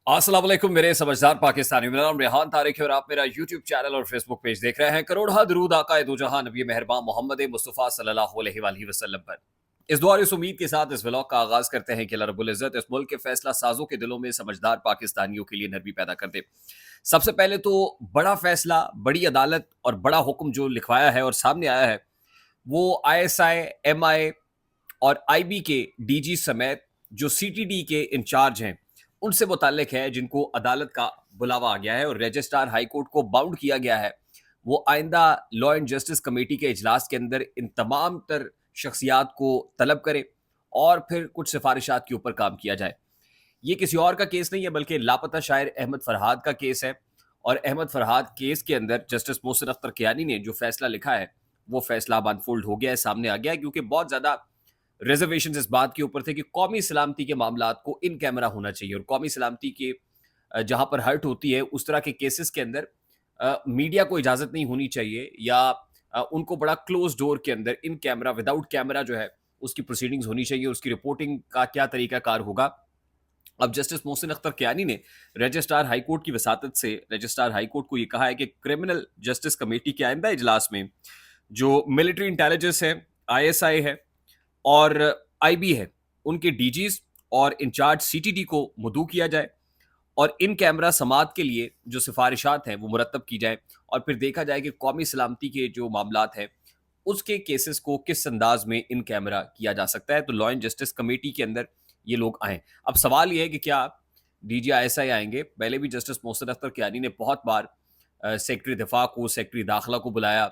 अस्सलाम वालेकुम मेरे समझदार पाकिस्तानी। मेरा नाम रेहान तारिक है और आप मेरा यूट्यूब चैनल और फेसबुक पेज देख रहे हैं। करोड़ दरूद आका दो जहां नबी मेहरबान मोहम्मद मुस्तफ़ा सल्लल्लाहु अलैहि वसल्लम पर। इस दुआ और इस उम्मीद के साथ इस व्लॉग का आगाज करते हैं कि अल्लाह रब्बुल इज्जत इस मुल्क के फैसला साजों के दिलों में समझदार पाकिस्तानियों के लिए नरमी पैदा कर दे। सबसे पहले तो बड़ा फैसला, बड़ी अदालत और बड़ा हुक्म जो लिखवाया है और सामने आया है, वो ISI, MI और IB के DG समेत जो CTD के इंचार्ज हैं उनसे मुताल्लिक है, जिनको अदालत का बुलावा आ गया है और रजिस्ट्रार हाई कोर्ट को बाउंड किया गया है। वो आइंदा लॉ एंड जस्टिस कमेटी के इजलास के अंदर इन तमाम तर शख्सियात को तलब करे और फिर कुछ सिफारिशात के ऊपर काम किया जाए। ये किसी और का केस नहीं है, बल्कि लापता शायर अहमद फरहाद का केस है। और अहमद फरहाद केस के अंदर जस्टिस मोहसिन अख्तर कियानी ने जो फैसला लिखा है, वो फैसला अब अनफोल्ड हो गया है, सामने आ गया है, क्योंकि बहुत ज्यादा रिजर्वेशन इस बात के ऊपर थे कि कौमी सलामती के मामला को इन कैमरा होना चाहिए और कौमी सलामती के जहां पर हर्ट होती है उस तरह के केसेस के अंदर मीडिया को इजाजत नहीं होनी चाहिए, या उनको बड़ा क्लोज डोर के अंदर इन कैमरा विदाउट कैमरा जो है उसकी प्रोसीडिंग्स होनी चाहिए, उसकी रिपोर्टिंग का क्या तरीकाकार होगा। अब जस्टिस मोहसिन अख्तर कियानी ने रजिस्ट्रार हाईकोर्ट की वसातत से रजिस्ट्रार हाईकोर्ट को यह कहा है कि क्रिमिनल जस्टिस कमेटी के आइंदा इजलास में जो मिलिट्री इंटेलिजेंस है, ISI है और IB है, उनके DGs और इंचार्ज CTD को मुदू किया जाए और इन कैमरा समात के लिए जो सिफारिशात हैं वो मुरतब की जाए और फिर देखा जाए कि कौमी सलामती के जो मामलात हैं उसके केसेस को किस अंदाज में इन कैमरा किया जा सकता है। तो लॉ एंड जस्टिस कमेटी के अंदर ये लोग आए। अब सवाल ये है कि क्या DG ISI आएंगे? पहले भी जस्टिस मोहसिन अख्तर कियानी ने बहुत बार सेक्रेटरी दिफा को, सेक्रेटरी दाखिला को बुलाया,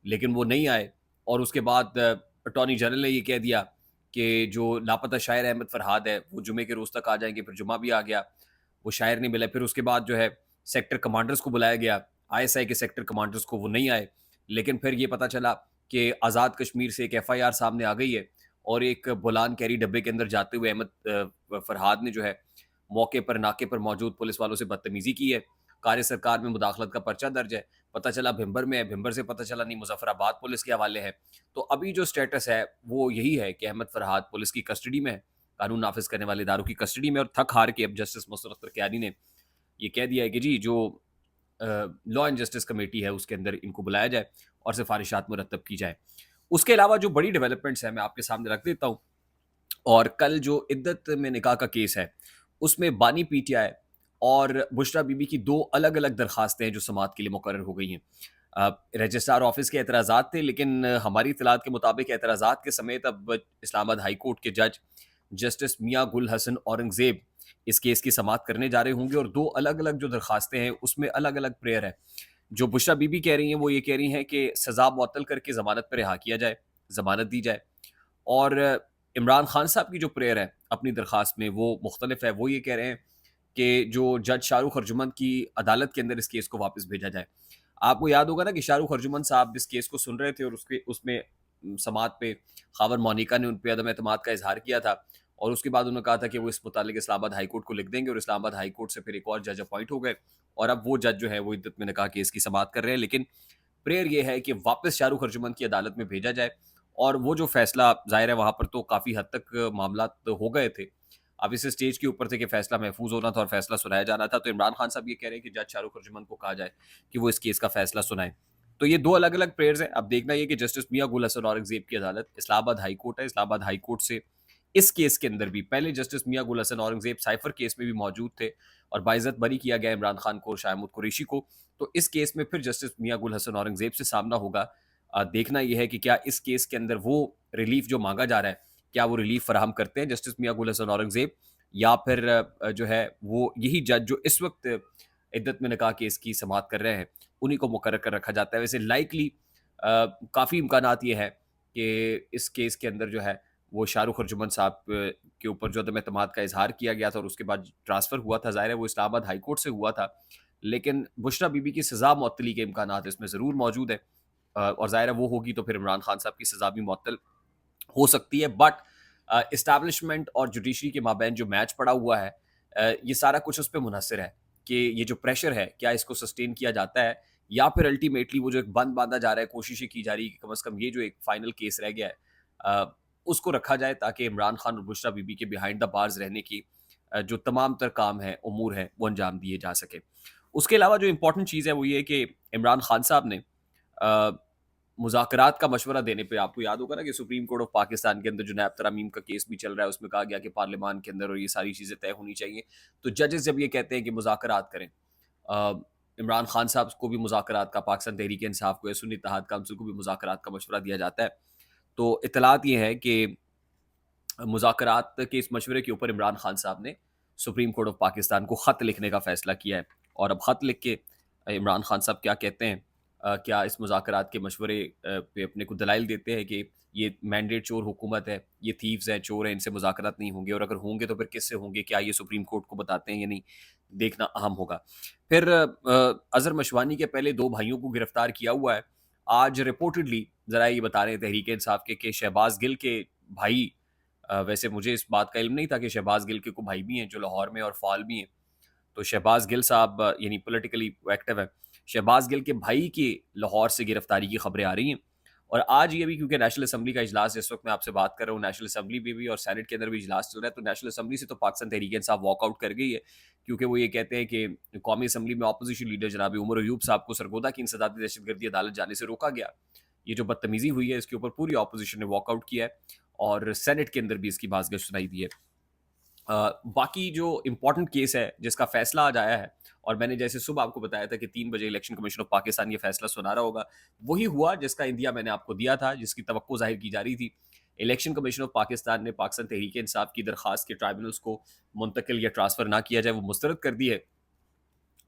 लेकिन वो नहीं आए। और उसके बाद अटॉर्नी जनरल ने ये कह दिया कि जो लापता शायर अहमद फरहाद है वो जुमे के रोज तक आ जाएंगे। फिर जुमा भी आ गया, वो शायर नहीं मिला। फिर उसके बाद जो है सेक्टर कमांडर्स को बुलाया गया, ISI के सेक्टर कमांडर्स को, वो नहीं आए। लेकिन फिर ये पता चला कि आज़ाद कश्मीर से एक FIR सामने आ गई है और एक बोलान कैरी डब्बे के अंदर जाते हुए अहमद फरहाद ने जो है मौके पर नाके पर मौजूद पुलिस वालों से बदतमीजी की है। कार्य सरकार में मुदाखलत का पर्चा दर्ज है। पता चला भिंबर में है, भिंबर से पता चला नहीं मुजफ्फराबाद पुलिस के हवाले है। तो अभी जो स्टेटस है वो यही है कि अहमद फरहाद पुलिस की कस्टडी में है, कानून नाफिज करने वाले इदारों की कस्टडी में। और थक हार के अब जस्टिस मोहसिन अख्तर कियानी ने ये कह दिया है कि जी जो लॉ एंड जस्टिस कमेटी है उसके अंदर इनको बुलाया जाए और सिफारिशात मुरतब की जाए। उसके अलावा जो बड़ी डेवलपमेंट्स है मैं आपके सामने रख देता हूँ। और कल जो इद्दत में निकाह का केस है उसमें बानी PTI और बुशरा बीबी की दो अलग अलग दरखास्तें हैं जो समात के लिए मुकर्रर हो गई हैं। रजिस्ट्रार ऑफिस के एतराज़ात थे, लेकिन हमारी इतलात के मुताबिक एतराज़ात के समेत अब इस्लामाबाद हाई कोर्ट के जज जस्टिस मियाँ गुल हसन औरंगजेब इस केस की समात करने जा रहे होंगे। और दो अलग अलग जो दरखास्तें हैं उसमें अलग अलग प्रेयर है। जो बुशरा बीबी कह रही हैं वो ये कह रही हैं कि सज़ा मुअत्तल करके ज़मानत पर रिहा किया जाए, ज़मानत दी जाए। और इमरान खान साहब की जो प्रेयर है अपनी दरखास्त में वो मुख्तलिफ है। वो ये कह रहे हैं कि जो जज शाहरुख अर्जुमन की अदालत के अंदर इस केस को वापस भेजा जाए। आपको याद होगा ना कि शाहरुख अर्जुमन साहब इस केस को सुन रहे थे और उसके उसमें समात पे खावर मोनिका ने उन पे अदम एतमाद का इजहार किया था और उसके बाद उन्होंने कहा था कि वो इस मुतालिक इस्लामाबाद हाई कोर्ट को लिख देंगे और इस्लामाबाद हाई कोर्ट से फिर एक और जज अपॉइंट हो गए और अब वो जज जो है वो इद्दत में निकाह केस की समात कर रहे हैं। लेकिन प्रेयर ये है कि वापस शाहरुख अर्जुमन की अदालत में भेजा जाए और वो जो फैसला, ज़ाहिर है वहाँ पर तो काफ़ी हद तक मामला तो हो गए थे, अब इस स्टेज के ऊपर थे कि फैसला महफूज होना था और फैसला सुनाया जाना था। तो इमरान खान साहब ये कह रहे हैं कि जज शाहरुख अर्जुमन को कहा जाए कि वो इस केस का फैसला सुनाए। तो ये दो अलग अलग प्रेयर्स हैं। अब देखना ये कि जस्टिस मियाँ गुल हसन औरंगजेब की अदालत इस्लामाबाद हाई कोर्ट है। इस्लामाबाद हाई कोर्ट से इस केस के अंदर भी पहले जस्टिस मियाँ गुल हसन औरंगजेब साइफर केस में भी मौजूद थे और बाइज्जत बरी किया गया इमरान खान को और शाहमूद कुरैशी को। तो इस केस में फिर जस्टिस मियाँ गुल हसन औरंगजेब से सामना होगा। देखना यह है कि क्या इस केस के अंदर वो रिलीफ जो मांगा जा रहा है, क्या वो रिलीफ फराहम करते हैं जस्टिस मियाँ गुल हसन औरंगजेब, या फिर जो है वो यही जज जो इस वक्त इद्दत में निकाह केस की समात कर रहे हैं उन्हीं को मुकर्रर कर रखा जाता है। वैसे लाइकली काफ़ी इम्कानात ये है कि इस केस के अंदर जो है वो शाहरुख अर्जुमन साहब के ऊपर जो अदम एतमाद का इजहार किया गया था और उसके बाद ट्रांसफ़र हुआ था, ज़ाहिर है वो इस्लामाबाद हाई कोर्ट से हुआ था, लेकिन बुशरा बीबी की सज़ा मुअत्तली के इम्कानात इसमें ज़रूर मौजूद है। और ज़ाहिर है वो होगी तो फिर इमरान खान साहब की सज़ा भी मुअत्तल हो सकती है। बट इस्टेब्लिशमेंट और जुडिशरी के माबैन जो मैच पड़ा हुआ है, ये सारा कुछ उस पे मुनहसर है कि ये जो प्रेशर है क्या इसको सस्टेन किया जाता है, या फिर अल्टीमेटली वो जो एक बंद बांधा जा रहा है, कोशिशें की जा रही है कि कम अज़ कम ये जो एक फाइनल केस रह गया है उसको रखा जाए ताकि इमरान खान और बुशरा बीबी के बिहाइंड द बार्स रहने की जो तमाम तर काम हैं, उमूर हैं, वो अंजाम दिए जा सके। उसके अलावा जो इम्पोर्टेंट चीज़ है वो ये है कि इमरान खान साहब ने अ, मुज़ाकरात का मशवरा देने पे, आपको याद होगा ना कि सुप्रीम कोर्ट ऑफ पाकिस्तान के अंदर जो नैब तरामीम का केस भी चल रहा है, उसमें कहा गया कि पार्लियामान के अंदर और ये सारी चीज़ें तय होनी चाहिए। तो जजेस जब ये कहते हैं कि मुज़ाकरात करें, अ, इमरान खान साहब को भी मुज़ाकरात का, पाकिस्तान तहरीक-ए-इंसाफ को या सुन्नी इत्तेहाद काउंसिल को भी मुज़ाकरात का मशवरा दिया जाता है। तो इत्तलात ये है कि मुज़ाकरात के इस मशवरे के ऊपर इमरान खान साहब ने सुप्रीम कोर्ट ऑफ पाकिस्तान को ख़त लिखने का फ़ैसला किया है। और अब ख़त लिख के इमरान खान साहब क्या कहते हैं, क्या इस मुज़ाकरात के मशवरे पे अपने को दलाइल देते हैं कि ये मैंडेट चोर हुकूमत है, ये थीव्स हैं, चोर हैं, इनसे मुज़ाकरात नहीं होंगे, और अगर होंगे तो फिर किससे होंगे? क्या ये सुप्रीम कोर्ट को बताते हैं या नहीं? देखना अहम होगा। फिर अज़हर मशवानी के पहले 2 भाइयों को गिरफ्तार किया हुआ है। आज रिपोर्टेडली ज़रा ये बता रहे हैं तहरीक-ए-इंसाफ के कि शहबाज़ गिल के भाई, वैसे मुझे इस बात का इल्म नहीं था कि शहबाज़ गिल के को भाई भी हैं जो लाहौर में और फ़ाल भी हैं। तो शहबाज़ गिल साहब यानी पॉलिटिकली एक्टिव हैं। शहबाज़ गिल के भाई की लाहौर से गिरफ्तारी की खबरें आ रही हैं। और आज ये भी, क्योंकि नेशनल असम्बली का इजलास जिस वक्त मैं आपसे बात कर रहा हूँ, नेशनल असम्बली में भी और सेनेट के अंदर भी इजलास चल रहा है, तो नेशनल असम्बली से तो पाकिस्तान तहरीक इंसाफ वॉकआउट कर गई है, क्योंकि वो ये कहते हैं कि कौमी असम्बली में अपोजिशन लीडर जनाब उमर अयूब साहब को सरगोदा की इंसदादी दहशतगर्दी अदालत जाने से रोका गया। ये जो बदतमीजी हुई है, इसके ऊपर पूरी अपोजिशन ने वॉकआउट किया है और सेनेट के अंदर भी इसकी बाज़गश सुनाई दी है। बाकी जो इम्पोर्टेंट केस है जिसका फैसला आज आया है, और मैंने जैसे सुबह आपको बताया था कि 3 बजे इलेक्शन कमीशन ऑफ पाकिस्तान ये फैसला सुना रहा होगा, वही हुआ जिसका इंदिया मैंने आपको दिया था, जिसकी तवक्को जाहिर की जा रही थी। इलेक्शन कमीशन ऑफ पाकिस्तान ने पाकिस्तान तहरीक इंसाफ की दरखास्त के ट्राइब्यूनल्स को मुंतकिल या ट्रांसफ़र ना किया जाए, वो मुस्तरद कर दी है।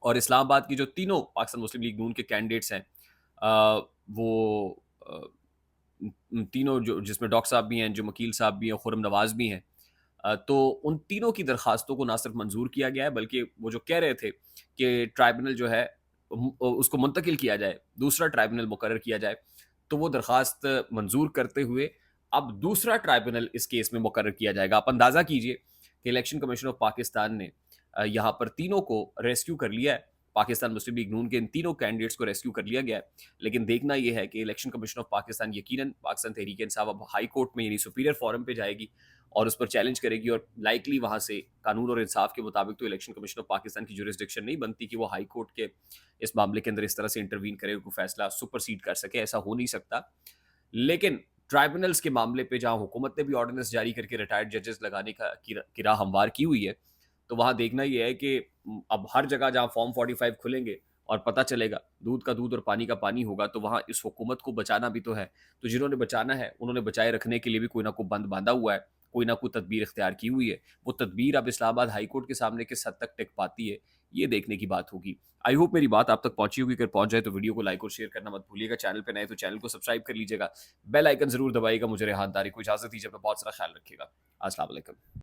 और इस्लामाबाद की जो तीनों पाकिस्तान मुस्लिम लीग नून के कैंडिडेट्स हैं, वो तीनों, जो जिसमें डॉक्टर साहब भी हैं, जो वकील साहब भी हैं, खुर्रम नवाज़ भी हैं, तो उन तीनों की दरखास्तों को ना सिर्फ मंजूर किया गया है, बल्कि वो जो कह रहे थे कि ट्राइब्यूनल जो है उसको मुंतकिल किया जाए, दूसरा ट्राइब्यूनल मुकर्रर किया जाए, तो वो दरखास्त मंजूर करते हुए अब दूसरा ट्राइब्यूनल इस केस में मुकर्रर किया जाएगा। आप अंदाज़ा कीजिए कि इलेक्शन कमीशन ऑफ पाकिस्तान ने यहाँ पर तीनों को रेस्क्यू कर लिया है। पाकिस्तान मुस्लिम लीग नून के इन तीनों कैंडिडेट्स को रेस्क्यू कर लिया गया है। लेकिन देखना यह है कि इलेक्शन कमीशन ऑफ पाकिस्तान यकीनन पाकिस्तान तहरीक इंसाफ अब हाई कोर्ट में यानी सुपीरियर फोरम पे जाएगी और उस पर चैलेंज करेगी, और लाइकली वहाँ से कानून और इंसाफ के मुताबिक तो इलेक्शन कमीशन ऑफ पाकिस्तान की जुरिस्डिक्शन नहीं बनती कि वो हाई कोर्ट के इस मामले के अंदर इस तरह से इंटरवीन करे, कोई फैसला सुपरसीड कर सके, ऐसा हो नहीं सकता। लेकिन ट्राइब्यूनल्स के मामले पे जहाँ हुकूमत ने भी ऑर्डिनेंस जारी करके रिटायर्ड जजेस लगाने की राह हमवार की हुई है, तो वहाँ देखना ये है कि अब हर जगह जहाँ फॉर्म 45 खुलेंगे और पता चलेगा दूध का दूध और पानी का पानी होगा, तो वहाँ इस हुकूमत को बचाना भी तो है। तो जिन्होंने बचाना है उन्होंने बचाए रखने के लिए भी कोई ना कोई बंद बांधा हुआ है, कोई ना कोई तदबीर इख्तियार की हुई है। वो तदबीर अब इस्लामाबाद हाई कोर्ट के सामने किस हद तक टिक पाती है, ये देखने की बात होगी। आई होप मेरी बात आप तक पहुंची होगी। अगर पहुंच जाए तो वीडियो को लाइक और शेयर करना मत भूलिएगा। चैनल पे नए तो चैनल को सब्सक्राइब कर लीजिएगा। बेल आइकन जरूर दबाइएगा। मुझे रेहान तारिक को इजाजत दीजिए। अपना बहुत सारा ख्याल रखिएगा। अस्सलाम वालेकुम।